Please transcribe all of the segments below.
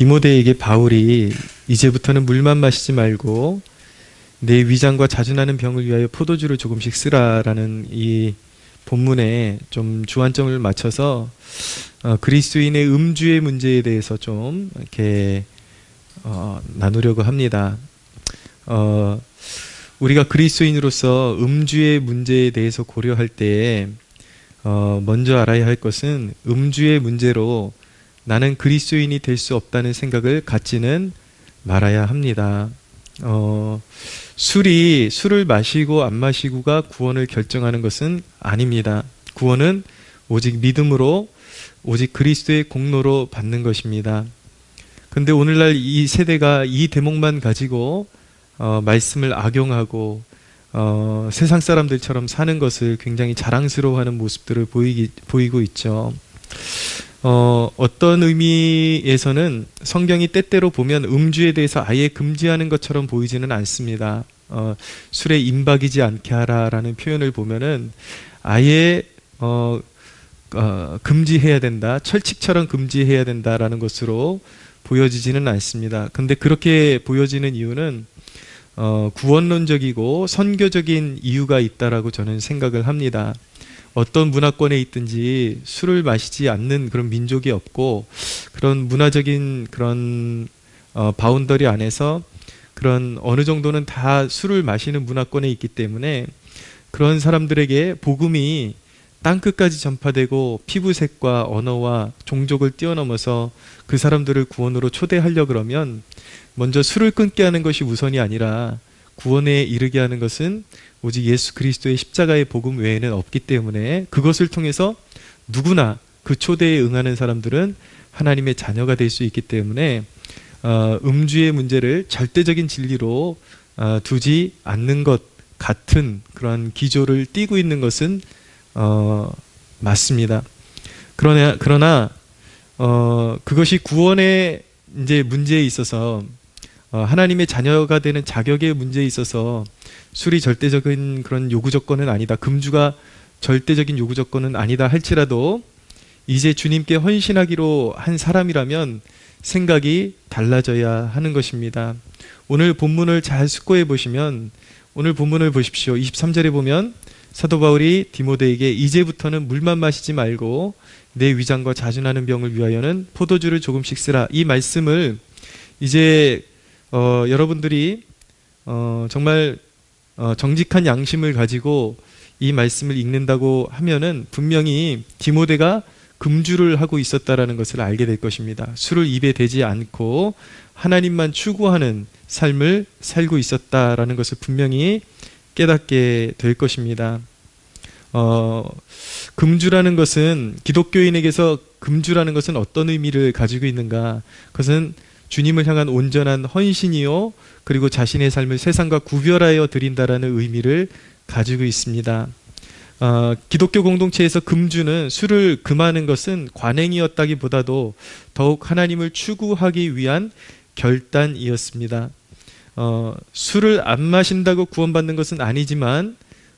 디모데에게 바울이 이제부터는 물만 마시지 말고 내 위장과 자주나는 병을 위하여 포도주를 조금씩 쓰라라는 이 본문에 좀 주안점을 맞춰서 그리스도인의 음주의 문제에 대해서 좀 이렇게 나누려고 합니다. 우리가 그리스도인으로서 음주의 문제에 대해서 고려할 때 먼저 알아야 할 것은 음주의 문제로 나는 그리스도인이 될 수 없다는 생각을 갖지는 말아야 합니다. 술을 마시고 안 마시고가 구원을 결정하는 것은 아닙니다. 구원은 오직 믿음으로, 오직 그리스도의 공로로 받는 것입니다. 근데 오늘날 이 세대가 이 대목만 가지고 말씀을 악용하고 세상 사람들처럼 사는 것을 굉장히 자랑스러워하는 모습들을 보이고 있죠. 어떤 의미에서는 성경이 때때로 보면 음주에 대해서 아예 금지하는 것처럼 보이지는 않습니다. 술에 임박이지 않게 하라라는 표현을 보면은 아예 금지해야 된다, 철칙처럼 금지해야 된다라는 것으로 보여지지는 않습니다. 근데 그렇게 보여지는 이유는 구원론적이고 선교적인 이유가 있다라고 저는 생각을 합니다. 어떤 문화권에 있든지 술을 마시지 않는 그런 민족이 없고, 그런 문화적인 그런 바운더리 안에서 그런 어느 정도는 다 술을 마시는 문화권에 있기 때문에 그런 사람들에게 복음이 땅끝까지 전파되고 피부색과 언어와 종족을 뛰어넘어서 그 사람들을 구원으로 초대하려 그러면 먼저 술을 끊게 하는 것이 우선이 아니라 구원에 이르게 하는 것은 오직 예수 그리스도의 십자가의 복음 외에는 없기 때문에 그것을 통해서 누구나 그 초대에 응하는 사람들은 하나님의 자녀가 될 수 있기 때문에 음주의 문제를 절대적인 진리로 두지 않는 것 같은 그런 기조를 띠고 있는 것은 맞습니다. 그러나 그것이 구원의 이제 문제에 있어서 하나님의 자녀가 되는 자격의 문제에 있어서 술이 절대적인 그런 요구 조건은 아니다, 금주가 절대적인 요구 조건은 아니다 할지라도 이제 주님께 헌신하기로 한 사람이라면 생각이 달라져야 하는 것입니다. 오늘 본문을 잘 숙고해 보시면, 오늘 본문을 보십시오. 23절에 보면 사도 바울이 디모데에게 이제부터는 물만 마시지 말고 내 위장과 자주나는 병을 위하여는 포도주를 조금씩 쓰라, 이 말씀을 이제 여러분들이 정말 정직한 양심을 가지고 이 말씀을 읽는다고 하면은 분명히 디모데가 금주를 하고 있었다라는 것을 알게 될 것입니다. 술을 입에 대지 않고 하나님만 추구하는 삶을 살고 있었다라는 것을 분명히 깨닫게 될 것입니다. 금주라는 것은, 기독교인에게서 금주라는 것은 어떤 의미를 가지고 있는가? 그것은 주님을 향한 온전한 헌신이요, 그리고 자신의 삶을 세상과 구별하여 드린다라는 의미를 가지고 있습니다. 기독교 공동체에서 금주는, 술을 금하는 것은 관행이었다기보다도 더욱 하나님을 추구하기 위한 결단이었습니다. 술을 안 마신다고 구원받는 것은 아니지만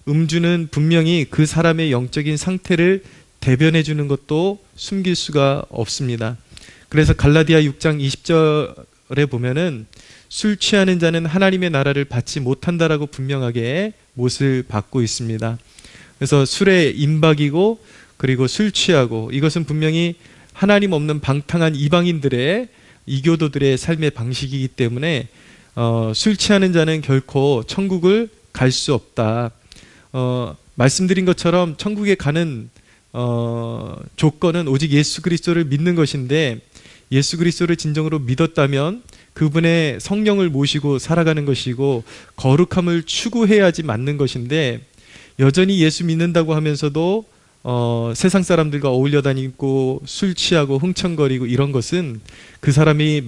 음주는 분명히 그 사람의 영적인 상태를 대변해 주는 것도 숨길 수가 없습니다. 그래서 갈라디아 6장 20절에 보면은 술 취하는 자는 하나님의 나라를 받지 못한다라고 분명하게 못을 받고 있습니다. 그래서 술에 임박이고 그리고 술 취하고, 이것은 분명히 하나님 없는 방탕한 이방인들의, 이교도들의 삶의 방식이기 때문에 술 취하는 자는 결코 천국을 갈 수 없다. 말씀드린 것처럼 천국에 가는 조건은 오직 예수 그리스도를 믿는 것인데, 예수 그리스도를 진정으로 믿었다면 그분의 성령을 모시고 살아가는 것이고 거룩함을 추구해야지 맞는 것인데, 여전히 예수 믿는다고 하면서도 세상 사람들과 어울려 다니고 술 취하고 흥청거리고 이런 것은 그 사람이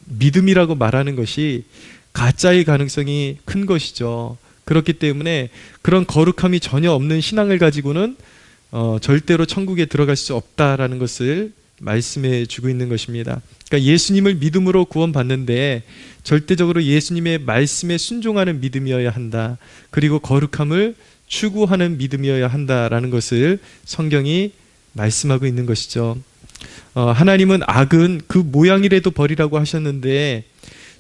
믿음이라고 말하는 것이 가짜의 가능성이 큰 것이죠. 그렇기 때문에 그런 거룩함이 전혀 없는 신앙을 가지고는 절대로 천국에 들어갈 수 없다라는 것을 말씀해 주고 있는 것입니다. 그러니까 예수님을 믿음으로 구원받는데 절대적으로 예수님의 말씀에 순종하는 믿음이어야 한다. 그리고 거룩함을 추구하는 믿음이어야 한다라는 것을 성경이 말씀하고 있는 것이죠. 하나님은 악은 그 모양이라도 버리라고 하셨는데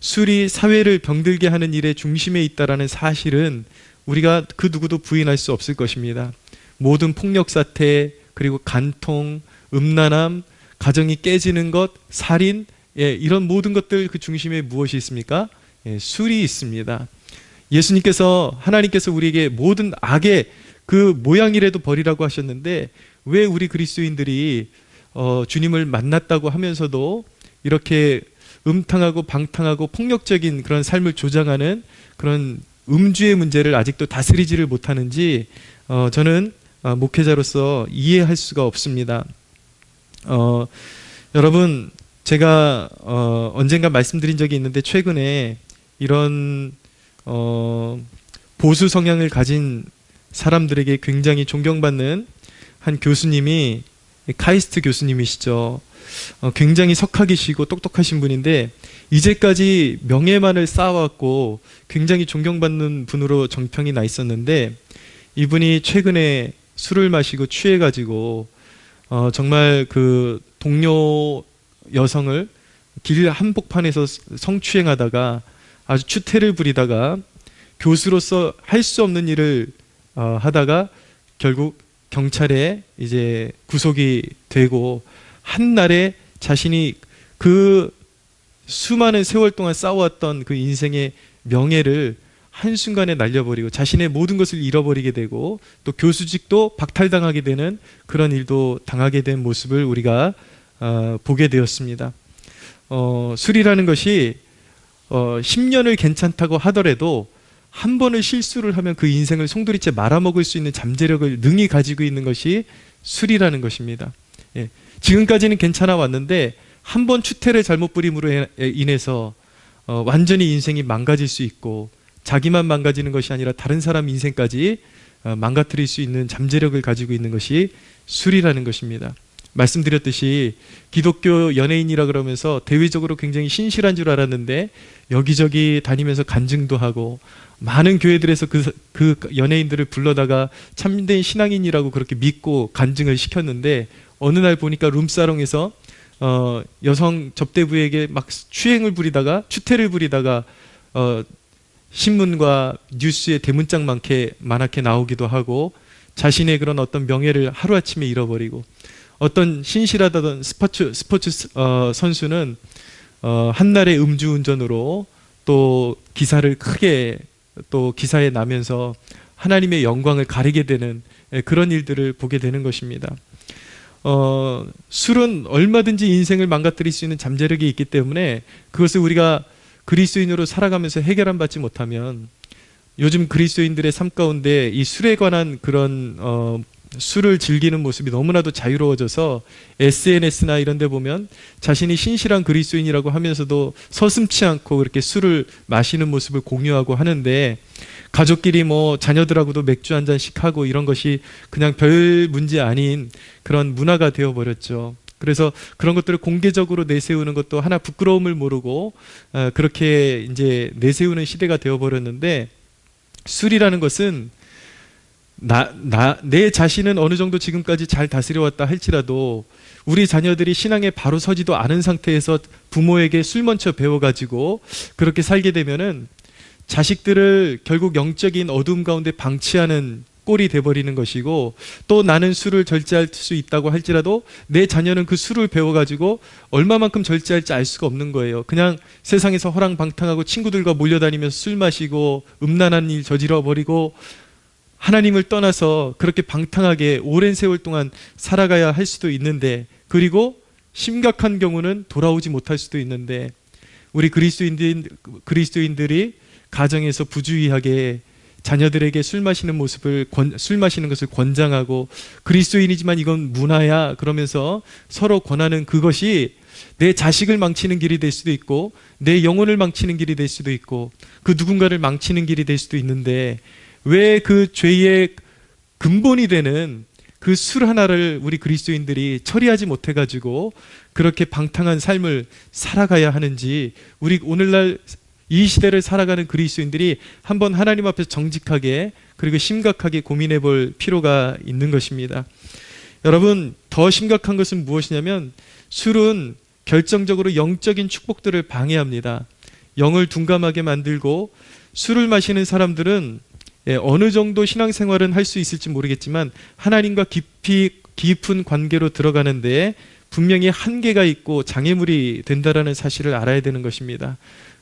술이 사회를 병들게 하는 일의 중심에 있다라는 사실은 우리가 그 누구도 부인할 수 없을 것입니다. 모든 폭력 사태, 그리고 간통, 음란함, 가정이 깨지는 것, 살인, 이런 모든 것들 그 중심에 무엇이 있습니까? 술이 있습니다. 예수님께서, 하나님께서 우리에게 모든 악의 그 모양이라도 버리라고 하셨는데 왜 우리 그리스도인들이 주님을 만났다고 하면서도 이렇게 음탕하고 방탕하고 폭력적인 그런 삶을 조장하는 그런 음주의 문제를 아직도 다스리지를 못하는지 저는 목회자로서 이해할 수가 없습니다. 여러분, 제가 언젠가 말씀드린 적이 있는데 최근에 이런 보수 성향을 가진 사람들에게 굉장히 존경받는 한 교수님이 카이스트 교수님이시죠. 굉장히 석학이시고 똑똑하신 분인데 이제까지 명예만을 쌓아왔고 굉장히 존경받는 분으로 정평이 나 있었는데 이분이 최근에 술을 마시고 취해가지고 정말 그 동료 여성을 길 한복판에서 성추행하다가 아주 추태를 부리다가 교수로서 할 수 없는 일을 하다가 결국 경찰에 이제 구속이 되고 한날에 자신이 그 수많은 세월 동안 쌓아왔던 그 인생의 명예를 한순간에 날려버리고 자신의 모든 것을 잃어버리게 되고 또 교수직도 박탈당하게 되는 그런 일도 당하게 된 모습을 우리가 보게 되었습니다. 술이라는 것이 10년을 괜찮다고 하더라도 한 번을 실수를 하면 그 인생을 송두리째 말아먹을 수 있는 잠재력을 능히 가지고 있는 것이 술이라는 것입니다. 지금까지는 괜찮아 왔는데 한 번 추태를 잘못 부림으로 인해서 완전히 인생이 망가질 수 있고 자기만 망가지는 것이 아니라 다른 사람 인생까지 망가뜨릴 수 있는 잠재력을 가지고 있는 것이 술이라는 것입니다. 말씀드렸듯이 기독교 연예인이라 그러면서 대외적으로 굉장히 신실한 줄 알았는데 여기저기 다니면서 간증도 하고 많은 교회들에서 그 연예인들을 불러다가 참된 신앙인이라고 그렇게 믿고 간증을 시켰는데 어느 날 보니까 룸사롱에서 여성 접대부에게 막 추태를 부리다가 신문과 뉴스에 대문짝 많게 나오기도 하고 자신의 그런 어떤 명예를 하루아침에 잃어버리고 어떤 신실하다던 스포츠 선수는 한날의 음주운전으로 또 기사를 크게 또 기사에 나면서 하나님의 영광을 가리게 되는 그런 일들을 보게 되는 것입니다. 술은 얼마든지 인생을 망가뜨릴 수 있는 잠재력이 있기 때문에 그것을 우리가 그리스도인으로 살아가면서 해결안 받지 못하면 요즘 그리스도인들의 삶 가운데 이 술에 관한 그런 술을 즐기는 모습이 너무나도 자유로워져서 SNS나 이런 데 보면 자신이 신실한 그리스도인이라고 하면서도 서슴지 않고 그렇게 술을 마시는 모습을 공유하고 하는데 가족끼리 뭐 자녀들하고도 맥주 한 잔씩 하고 이런 것이 그냥 별 문제 아닌 그런 문화가 되어버렸죠. 그래서 그런 것들을 공개적으로 내세우는 것도 하나 부끄러움을 모르고 그렇게 이제 내세우는 시대가 되어버렸는데 술이라는 것은 내 자신은 어느 정도 지금까지 잘 다스려왔다 할지라도 우리 자녀들이 신앙에 바로 서지도 않은 상태에서 부모에게 술 먼저 배워가지고 그렇게 살게 되면은 자식들을 결국 영적인 어두움 가운데 방치하는 꼴이 돼버리는 것이고 또 나는 술을 절제할 수 있다고 할지라도 내 자녀는 그 술을 배워가지고 얼마만큼 절제할지 알 수가 없는 거예요. 그냥 세상에서 허랑방탕하고 친구들과 몰려다니면서 술 마시고 음란한 일 저질러버리고 하나님을 떠나서 그렇게 방탕하게 오랜 세월 동안 살아가야 할 수도 있는데 그리고 심각한 경우는 돌아오지 못할 수도 있는데 우리 그리스도인들이 가정에서 부주의하게 자녀들에게 술 마시는 것을 권장하고 그리스도인이지만 이건 문화야 그러면서 서로 권하는 그것이 내 자식을 망치는 길이 될 수도 있고 내 영혼을 망치는 길이 될 수도 있고 그 누군가를 망치는 길이 될 수도 있는데 왜 그 죄의 근본이 되는 그 술 하나를 우리 그리스도인들이 처리하지 못해가지고 그렇게 방탕한 삶을 살아가야 하는지 우리 오늘날 이 시대를 살아가는 그리스도인들이 한번 하나님 앞에서 정직하게 그리고 심각하게 고민해 볼 필요가 있는 것입니다. 여러분, 더 심각한 것은 무엇이냐면 술은 결정적으로 영적인 축복들을 방해합니다. 영을 둔감하게 만들고, 술을 마시는 사람들은 어느 정도 신앙생활은 할 수 있을지 모르겠지만 하나님과 깊은 관계로 들어가는데 분명히 한계가 있고 장애물이 된다라는 사실을 알아야 되는 것입니다.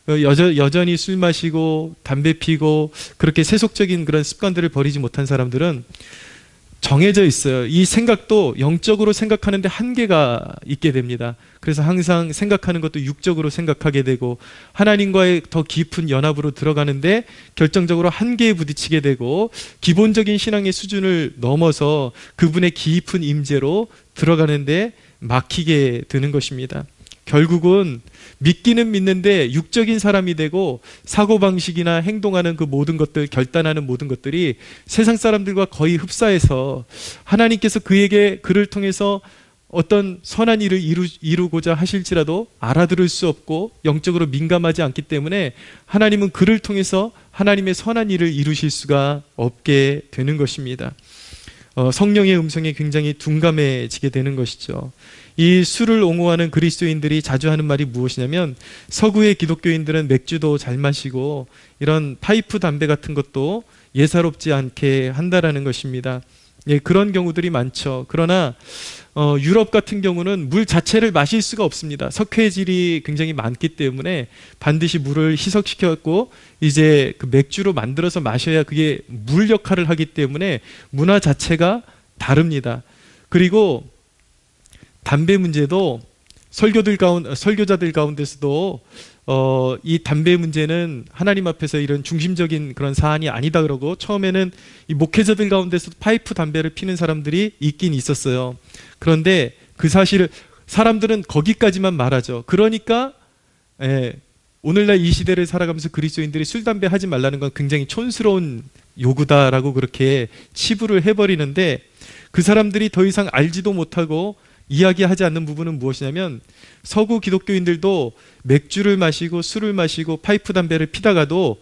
여전히 술 마시고 담배 피고 그렇게 세속적인 그런 습관들을 버리지 못한 사람들은 정해져 있어요. 이 생각도 영적으로 생각하는데 한계가 있게 됩니다. 그래서 항상 생각하는 것도 육적으로 생각하게 되고, 하나님과의 더 깊은 연합으로 들어가는데 결정적으로 한계에 부딪히게 되고, 기본적인 신앙의 수준을 넘어서 그분의 깊은 임재로 들어가는데 막히게 되는 것입니다. 결국은 믿기는 믿는데 육적인 사람이 되고, 사고방식이나 행동하는 그 모든 것들, 결단하는 모든 것들이 세상 사람들과 거의 흡사해서 하나님께서 그를 통해서 어떤 선한 일을 이루고자 하실지라도 알아들을 수 없고 영적으로 민감하지 않기 때문에 하나님은 그를 통해서 하나님의 선한 일을 이루실 수가 없게 되는 것입니다. 성령의 음성에 굉장히 둔감해지게 되는 것이죠. 이 술을 옹호하는 그리스도인들이 자주 하는 말이 무엇이냐면, 서구의 기독교인들은 맥주도 잘 마시고 이런 파이프 담배 같은 것도 예사롭지 않게 한다라는 것입니다. 예, 그런 경우들이 많죠. 그러나 유럽 같은 경우는 물 자체를 마실 수가 없습니다. 석회질이 굉장히 많기 때문에 반드시 물을 희석시켰고 이제 그 맥주로 만들어서 마셔야 그게 물 역할을 하기 때문에 문화 자체가 다릅니다. 그리고 담배 문제도 설교자들 가운데서도 이 담배 문제는 하나님 앞에서 이런 중심적인 그런 사안이 아니다 그러고, 처음에는 이 목회자들 가운데서도 파이프 담배를 피는 사람들이 있긴 있었어요. 그런데 그 사실을 사람들은 거기까지만 말하죠. 그러니까 오늘날 이 시대를 살아가면서 그리스도인들이 술, 담배 하지 말라는 건 굉장히 촌스러운 요구다라고 그렇게 치부를 해버리는데, 그 사람들이 더 이상 알지도 못하고 이야기하지 않는 부분은 무엇이냐면, 서구 기독교인들도 맥주를 마시고 술을 마시고 파이프 담배를 피다가도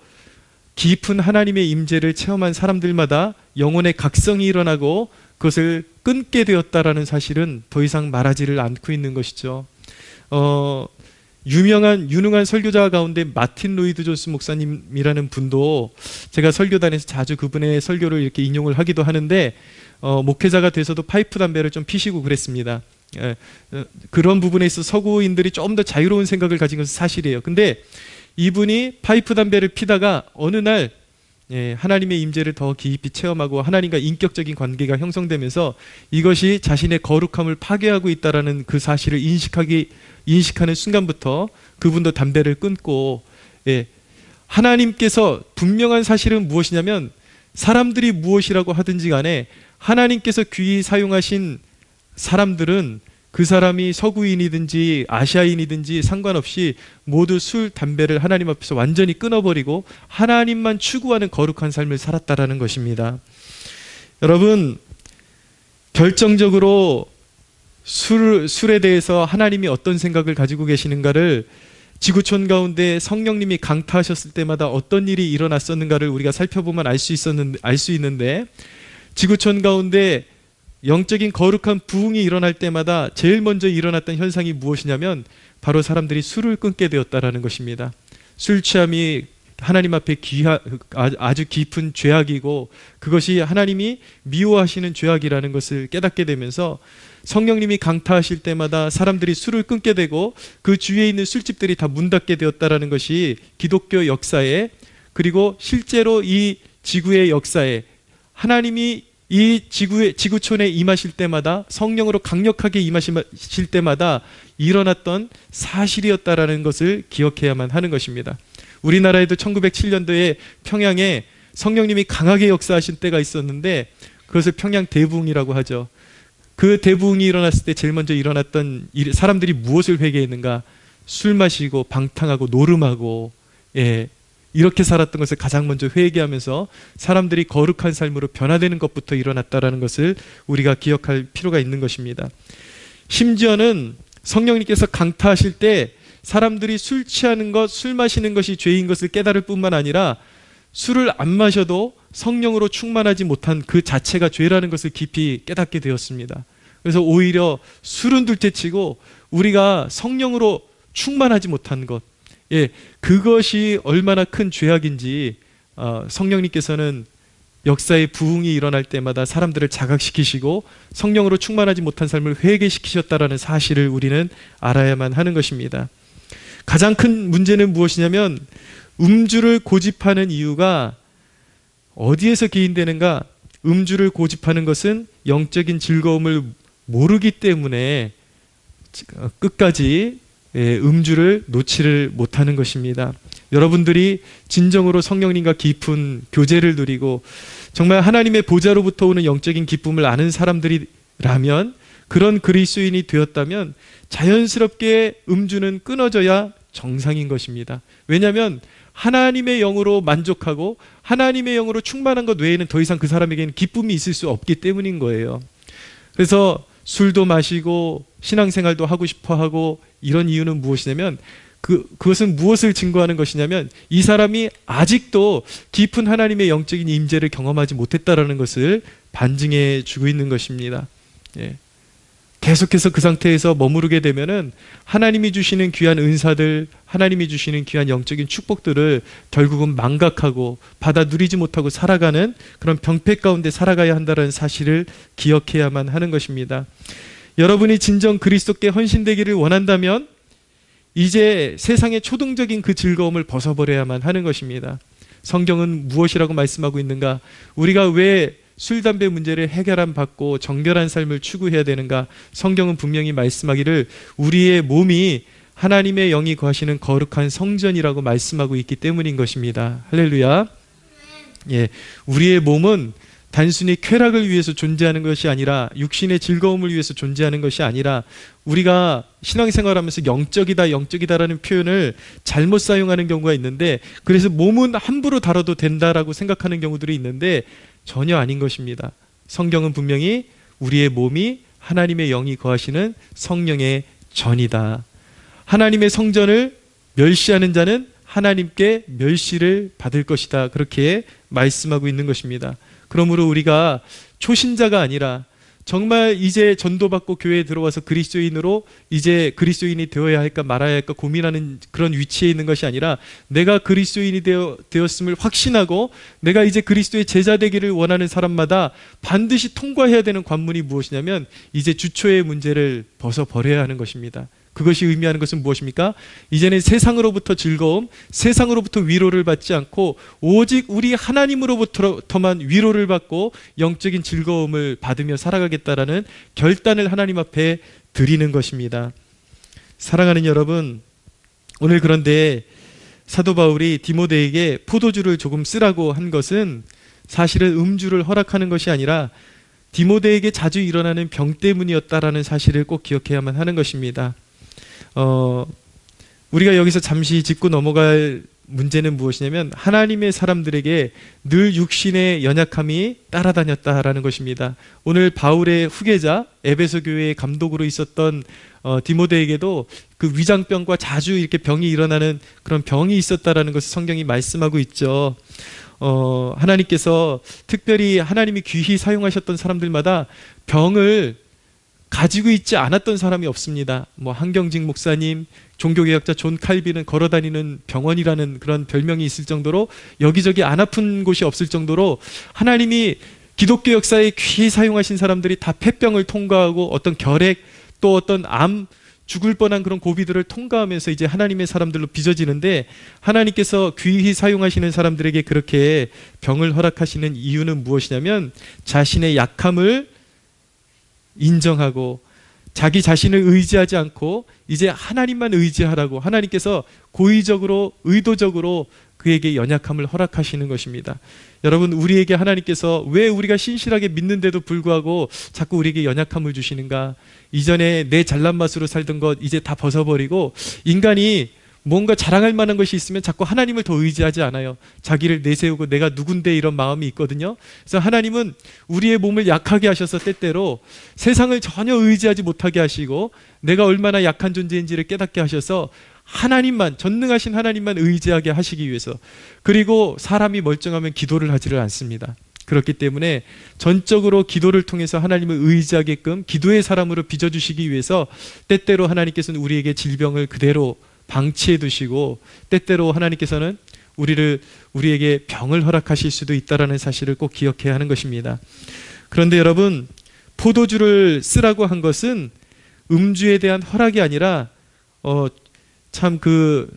깊은 하나님의 임재를 체험한 사람들마다 영혼의 각성이 일어나고 그것을 끊게 되었다라는 사실은 더 이상 말하지를 않고 있는 것이죠. 유능한 설교자 가운데 마틴 로이드 존스 목사님이라는 분도, 제가 설교단에서 자주 그분의 설교를 이렇게 인용을 하기도 하는데, 목회자가 돼서도 파이프 담배를 좀 피시고 그랬습니다. 그런 부분에 있어서 서구인들이 좀 더 자유로운 생각을 가진 것은 사실이에요. 근데 이분이 파이프 담배를 피다가 어느 날 하나님의 임재를 더 깊이 체험하고 하나님과 인격적인 관계가 형성되면서 이것이 자신의 거룩함을 파괴하고 있다라는 그 사실을 인식하는 순간부터 그분도 담배를 끊고, 하나님께서 분명한 사실은 무엇이냐면, 사람들이 무엇이라고 하든지 간에 하나님께서 귀히 사용하신 사람들은 그 사람이 서구인이든지 아시아인이든지 상관없이 모두 술, 담배를 하나님 앞에서 완전히 끊어버리고 하나님만 추구하는 거룩한 삶을 살았다라는 것입니다. 여러분, 결정적으로 술에 대해서 하나님이 어떤 생각을 가지고 계시는가를 지구촌 가운데 성령님이 강타하셨을 때마다 어떤 일이 일어났었는가를 우리가 살펴보면 알 수 있는데, 지구촌 가운데 영적인 거룩한 부흥이 일어날 때마다 제일 먼저 일어났던 현상이 무엇이냐면 바로 사람들이 술을 끊게 되었다라는 것입니다. 술 취함이 하나님 앞에 아주 깊은 죄악이고 그것이 하나님이 미워하시는 죄악이라는 것을 깨닫게 되면서 성령님이 강타하실 때마다 사람들이 술을 끊게 되고 그 주위에 있는 술집들이 다 문 닫게 되었다라는 것이 기독교 역사에, 그리고 실제로 이 지구의 역사에 하나님이 이 지구촌에 임하실 때마다, 성령으로 강력하게 임하실 때마다 일어났던 사실이었다라는 것을 기억해야만 하는 것입니다. 우리나라에도 1907년도에 평양에 성령님이 강하게 역사하신 때가 있었는데 그것을 평양 대부흥이라고 하죠. 그 대부흥이 일어났을 때 제일 먼저 일어났던 사람들이 무엇을 회개했는가? 술 마시고 방탕하고 노름하고 이렇게 살았던 것을 가장 먼저 회개하면서 사람들이 거룩한 삶으로 변화되는 것부터 일어났다라는 것을 우리가 기억할 필요가 있는 것입니다. 심지어는 성령님께서 강타하실 때 사람들이 술 취하는 것, 술 마시는 것이 죄인 것을 깨달을 뿐만 아니라 술을 안 마셔도 성령으로 충만하지 못한 그 자체가 죄라는 것을 깊이 깨닫게 되었습니다. 그래서 오히려 술은 둘째치고 우리가 성령으로 충만하지 못한 것, 그것이 얼마나 큰 죄악인지 성령님께서는 역사의 부흥이 일어날 때마다 사람들을 자각시키시고 성령으로 충만하지 못한 삶을 회개시키셨다라는 사실을 우리는 알아야만 하는 것입니다. 가장 큰 문제는 무엇이냐면 음주를 고집하는 이유가 어디에서 기인되는가? 음주를 고집하는 것은 영적인 즐거움을 모르기 때문에 끝까지 음주를 놓지를 못하는 것입니다. 여러분들이 진정으로 성령님과 깊은 교제를 누리고 정말 하나님의 보좌로부터 오는 영적인 기쁨을 아는 사람들이라면, 그런 그리스도인이 되었다면 자연스럽게 음주는 끊어져야 정상인 것입니다. 왜냐하면 하나님의 영으로 만족하고 하나님의 영으로 충만한 것 외에는 더 이상 그 사람에게는 기쁨이 있을 수 없기 때문인 거예요. 그래서 술도 마시고 신앙생활도 하고 싶어하고 이런 이유는 무엇이냐면 그것은 무엇을 증거하는 것이냐면 이 사람이 아직도 깊은 하나님의 영적인 임재를 경험하지 못했다라는 것을 반증해 주고 있는 것입니다. 계속해서 그 상태에서 머무르게 되면은 하나님이 주시는 귀한 은사들, 하나님이 주시는 귀한 영적인 축복들을 결국은 망각하고 받아 누리지 못하고 살아가는 그런 병폐 가운데 살아가야 한다는 사실을 기억해야만 하는 것입니다. 여러분이 진정 그리스도께 헌신되기를 원한다면 이제 세상의 초등적인 그 즐거움을 벗어버려야만 하는 것입니다. 성경은 무엇이라고 말씀하고 있는가? 우리가 왜 술, 담배 문제를 해결함 받고 정결한 삶을 추구해야 되는가? 성경은 분명히 말씀하기를 우리의 몸이 하나님의 영이 거하시는 거룩한 성전이라고 말씀하고 있기 때문인 것입니다. 할렐루야. 우리의 몸은 단순히 쾌락을 위해서 존재하는 것이 아니라, 육신의 즐거움을 위해서 존재하는 것이 아니라, 우리가 신앙생활하면서 영적이다라는 표현을 잘못 사용하는 경우가 있는데, 그래서 몸은 함부로 다뤄도 된다라고 생각하는 경우들이 있는데 전혀 아닌 것입니다. 성경은 분명히 우리의 몸이 하나님의 영이 거하시는 성령의 전이다. 하나님의 성전을 멸시하는 자는 하나님께 멸시를 받을 것이다. 그렇게 말씀하고 있는 것입니다. 그러므로 우리가 초신자가 아니라 정말 이제 전도받고 교회에 들어와서 그리스도인으로 이제 그리스도인이 되어야 할까 말아야 할까 고민하는 그런 위치에 있는 것이 아니라, 내가 그리스도인이 되었음을 확신하고 내가 이제 그리스도의 제자 되기를 원하는 사람마다 반드시 통과해야 되는 관문이 무엇이냐면 이제 주초의 문제를 벗어버려야 하는 것입니다. 그것이 의미하는 것은 무엇입니까? 이제는 세상으로부터 즐거움, 세상으로부터 위로를 받지 않고 오직 우리 하나님으로부터만 위로를 받고 영적인 즐거움을 받으며 살아가겠다라는 결단을 하나님 앞에 드리는 것입니다. 사랑하는 여러분, 오늘 그런데 사도 바울이 디모데에게 포도주를 조금 쓰라고 한 것은 사실은 음주를 허락하는 것이 아니라 디모데에게 자주 일어나는 병 때문이었다라는 사실을 꼭 기억해야만 하는 것입니다. 우리가 여기서 잠시 짚고 넘어갈 문제는 무엇이냐면 하나님의 사람들에게 늘 육신의 연약함이 따라다녔다라는 것입니다. 오늘 바울의 후계자 에베소 교회의 감독으로 있었던 디모데에게도 그 위장병과 자주 이렇게 병이 일어나는 그런 병이 있었다라는 것을 성경이 말씀하고 있죠. 하나님께서 특별히 하나님이 귀히 사용하셨던 사람들마다 병을 가지고 있지 않았던 사람이 없습니다. 한경직 목사님, 종교개혁자 존 칼빈은 걸어다니는 병원이라는 그런 별명이 있을 정도로 여기저기 안 아픈 곳이 없을 정도로 하나님이 기독교 역사에 귀히 사용하신 사람들이 다 폐병을 통과하고 어떤 결핵 또 어떤 암, 죽을 뻔한 그런 고비들을 통과하면서 이제 하나님의 사람들로 빚어지는데, 하나님께서 귀히 사용하시는 사람들에게 그렇게 병을 허락하시는 이유는 무엇이냐면 자신의 약함을 인정하고 자기 자신을 의지하지 않고 이제 하나님만 의지하라고 하나님께서 고의적으로 의도적으로 그에게 연약함을 허락하시는 것입니다. 여러분, 우리에게 하나님께서 왜 우리가 신실하게 믿는데도 불구하고 자꾸 우리에게 연약함을 주시는가? 이전에 내 잘난 맛으로 살던 것 이제 다 벗어버리고, 인간이 뭔가 자랑할 만한 것이 있으면 자꾸 하나님을 더 의지하지 않아요. 자기를 내세우고 내가 누군데 이런 마음이 있거든요. 그래서 하나님은 우리의 몸을 약하게 하셔서 때때로 세상을 전혀 의지하지 못하게 하시고 내가 얼마나 약한 존재인지를 깨닫게 하셔서 하나님만, 전능하신 하나님만 의지하게 하시기 위해서, 그리고 사람이 멀쩡하면 기도를 하지를 않습니다. 그렇기 때문에 전적으로 기도를 통해서 하나님을 의지하게끔 기도의 사람으로 빚어주시기 위해서 때때로 하나님께서는 우리에게 질병을 그대로 방치해 두시고 때때로 하나님께서는 우리에게 병을 허락하실 수도 있다는 사실을 꼭 기억해야 하는 것입니다. 그런데 여러분, 포도주를 쓰라고 한 것은 음주에 대한 허락이 아니라 참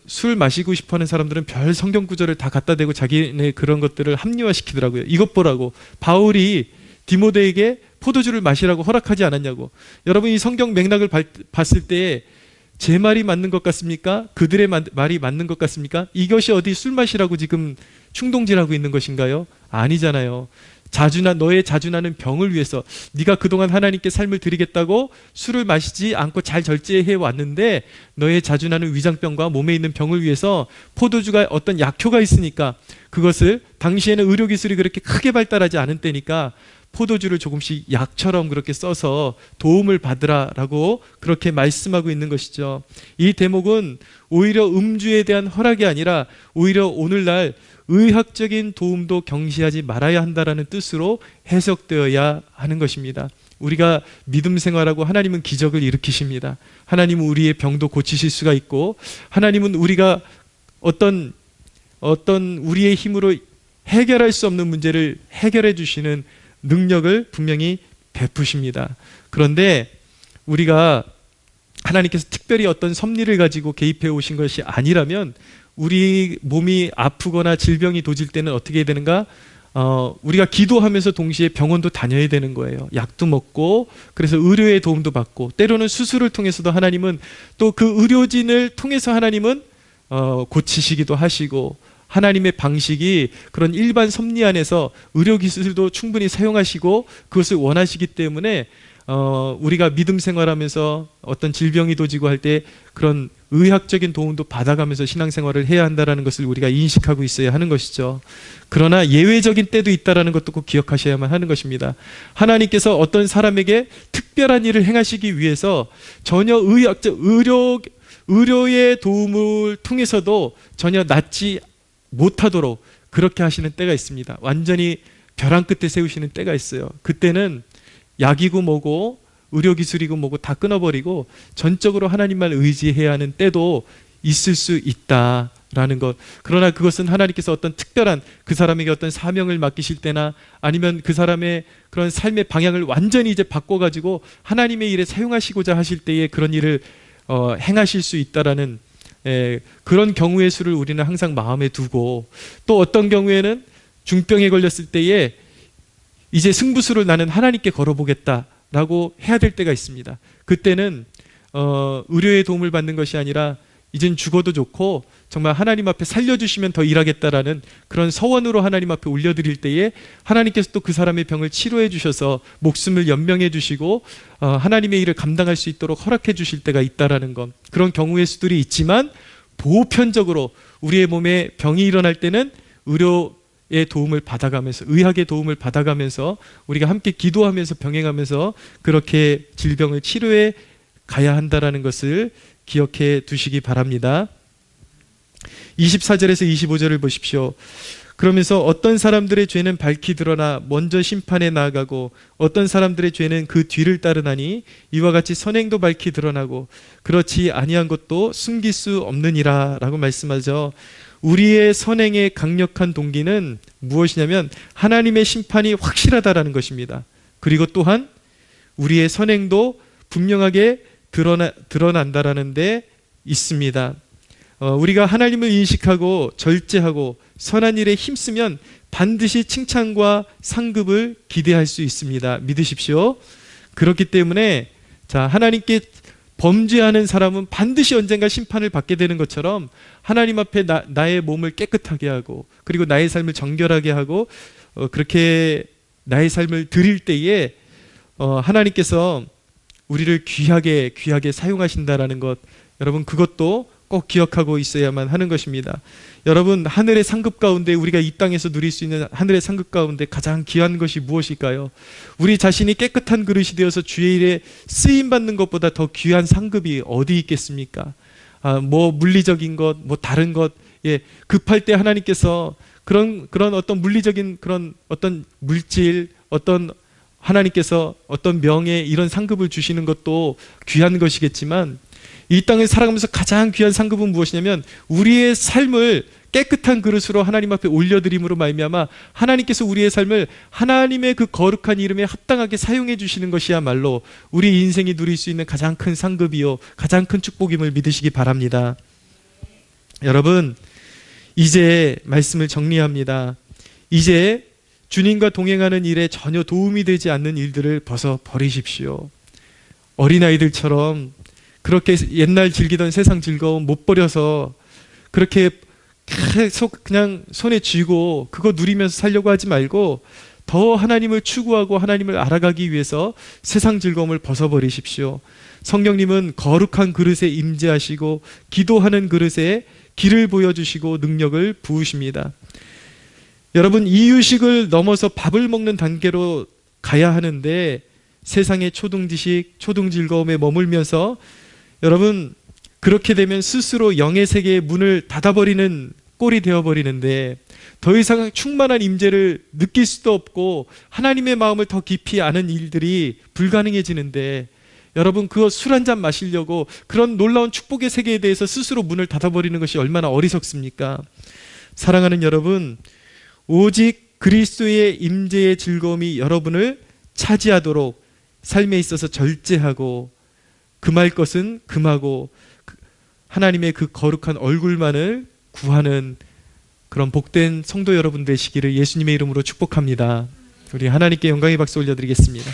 술 마시고 싶어하는 사람들은 별 성경 구절을 다 갖다 대고 자기네 그런 것들을 합리화시키더라고요. 이것 보라고 바울이 디모데에게 포도주를 마시라고 허락하지 않았냐고. 여러분, 이 성경 맥락을 봤을 때 제 말이 맞는 것 같습니까? 그들의 말이 맞는 것 같습니까? 이것이 어디 술 마시라고 지금 충동질하고 있는 것인가요? 아니잖아요. 너의 자주나는 병을 위해서 네가 그동안 하나님께 삶을 드리겠다고 술을 마시지 않고 잘 절제해 왔는데 너의 자주나는 위장병과 몸에 있는 병을 위해서 포도주가 어떤 약효가 있으니까 그것을 당시에는 의료기술이 그렇게 크게 발달하지 않은 때니까 포도주를 조금씩 약처럼 그렇게 써서 도움을 받으라라고 그렇게 말씀하고 있는 것이죠. 이 대목은 오히려 음주에 대한 허락이 아니라 오히려 오늘날 의학적인 도움도 경시하지 말아야 한다라는 뜻으로 해석되어야 하는 것입니다. 우리가 믿음 생활하고 하나님은 기적을 일으키십니다. 하나님은 우리의 병도 고치실 수가 있고 하나님은 우리가 어떤 우리의 힘으로 해결할 수 없는 문제를 해결해 주시는 능력을 분명히 베푸십니다. 그런데 우리가 하나님께서 특별히 어떤 섭리를 가지고 개입해 오신 것이 아니라면 우리 몸이 아프거나 질병이 도질 때는 어떻게 해야 되는가? 우리가 기도하면서 동시에 병원도 다녀야 되는 거예요. 약도 먹고 그래서 의료의 도움도 받고 때로는 수술을 통해서도 하나님은 또 그 의료진을 통해서 하나님은 고치시기도 하시고 하나님의 방식이 그런 일반 섭리 안에서 의료기술도 충분히 사용하시고 그것을 원하시기 때문에 우리가 믿음 생활하면서 어떤 질병이 도지고 할 때 그런 의학적인 도움도 받아가면서 신앙생활을 해야 한다는 것을 우리가 인식하고 있어야 하는 것이죠. 그러나 예외적인 때도 있다는 것도 꼭 기억하셔야만 하는 것입니다. 하나님께서 어떤 사람에게 특별한 일을 행하시기 위해서 전혀 의료의 도움을 통해서도 전혀 낫지 못하도록 그렇게 하시는 때가 있습니다. 완전히 벼랑 끝에 세우시는 때가 있어요. 그때는 약이고 뭐고 의료기술이고 뭐고 다 끊어버리고 전적으로 하나님만 의지해야 하는 때도 있을 수 있다라는 것. 그러나 그것은 하나님께서 어떤 특별한 그 사람에게 어떤 사명을 맡기실 때나 아니면 그 사람의 그런 삶의 방향을 완전히 이제 바꿔가지고 하나님의 일에 사용하시고자 하실 때에 그런 일을 행하실 수 있다라는 그런 경우의 수를 우리는 항상 마음에 두고 또 어떤 경우에는 중병에 걸렸을 때에 이제 승부수를 나는 하나님께 걸어보겠다라고 해야 될 때가 있습니다. 그때는 의료의 도움을 받는 것이 아니라 이젠 죽어도 좋고 정말 하나님 앞에 살려주시면 더 일하겠다라는 그런 서원으로 하나님 앞에 올려드릴 때에 하나님께서 또 그 사람의 병을 치료해 주셔서 목숨을 연명해 주시고 하나님의 일을 감당할 수 있도록 허락해 주실 때가 있다라는 것. 그런 경우의 수들이 있지만 보편적으로 우리의 몸에 병이 일어날 때는 의료의 도움을 받아가면서 의학의 도움을 받아가면서 우리가 함께 기도하면서 병행하면서 그렇게 질병을 치료해 가야 한다라는 것을 기억해 두시기 바랍니다. 24절에서 25절을 보십시오. 그러면서 어떤 사람들의 죄는 밝히 드러나 먼저 심판에 나아가고 어떤 사람들의 죄는 그 뒤를 따르나니 이와 같이 선행도 밝히 드러나고 그렇지 아니한 것도 숨길 수 없느니라 라고 말씀하죠. 우리의 선행의 강력한 동기는 무엇이냐면 하나님의 심판이 확실하다라는 것입니다. 그리고 또한 우리의 선행도 분명하게 드러난다라는 데 있습니다. 우리가 하나님을 인식하고 절제하고 선한 일에 힘쓰면 반드시 칭찬과 상급을 기대할 수 있습니다. 믿으십시오. 그렇기 때문에 하나님께 범죄하는 사람은 반드시 언젠가 심판을 받게 되는 것처럼 하나님 앞에 나의 몸을 깨끗하게 하고 그리고 나의 삶을 정결하게 하고 그렇게 나의 삶을 드릴 때에 하나님께서 우리를 귀하게 사용하신다라는 것, 여러분 그것도 꼭 기억하고 있어야만 하는 것입니다. 여러분, 하늘의 상급 가운데 우리가 이 땅에서 누릴 수 있는 하늘의 상급 가운데 가장 귀한 것이 무엇일까요? 우리 자신이 깨끗한 그릇이 되어서 주의 일에 쓰임받는 것보다 더 귀한 상급이 어디 있겠습니까? 뭐 물리적인 것, 뭐 다른 것, 급할 때 하나님께서 그런 어떤 물리적인 그런 어떤 물질, 어떤 하나님께서 어떤 명예 이런 상급을 주시는 것도 귀한 것이겠지만 이 땅에 살아가면서 가장 귀한 상급은 무엇이냐면 우리의 삶을 깨끗한 그릇으로 하나님 앞에 올려드림으로 말미암아 하나님께서 우리의 삶을 하나님의 그 거룩한 이름에 합당하게 사용해 주시는 것이야말로 우리 인생이 누릴 수 있는 가장 큰 상급이요 가장 큰 축복임을 믿으시기 바랍니다. 여러분, 이제 말씀을 정리합니다. 이제 주님과 동행하는 일에 전혀 도움이 되지 않는 일들을 벗어버리십시오. 어린아이들처럼 그렇게 옛날 즐기던 세상 즐거움 못 버려서 그렇게 계속 그냥 손에 쥐고 그거 누리면서 살려고 하지 말고 더 하나님을 추구하고 하나님을 알아가기 위해서 세상 즐거움을 벗어버리십시오. 성령님은 거룩한 그릇에 임재하시고 기도하는 그릇에 길을 보여주시고 능력을 부으십니다. 여러분, 이유식을 넘어서 밥을 먹는 단계로 가야 하는데 세상의 초등지식, 초등즐거움에 머물면서 여러분 그렇게 되면 스스로 영의 세계의 문을 닫아버리는 꼴이 되어버리는데 더 이상 충만한 임재를 느낄 수도 없고 하나님의 마음을 더 깊이 아는 일들이 불가능해지는데 여러분 그거 술 한잔 마시려고 그런 놀라운 축복의 세계에 대해서 스스로 문을 닫아버리는 것이 얼마나 어리석습니까? 사랑하는 여러분, 오직 그리스도의 임재의 즐거움이 여러분을 차지하도록 삶에 있어서 절제하고 금할 것은 금하고 하나님의 그 거룩한 얼굴만을 구하는 그런 복된 성도 여러분 되시기를 예수님의 이름으로 축복합니다. 우리 하나님께 영광의 박수 올려드리겠습니다.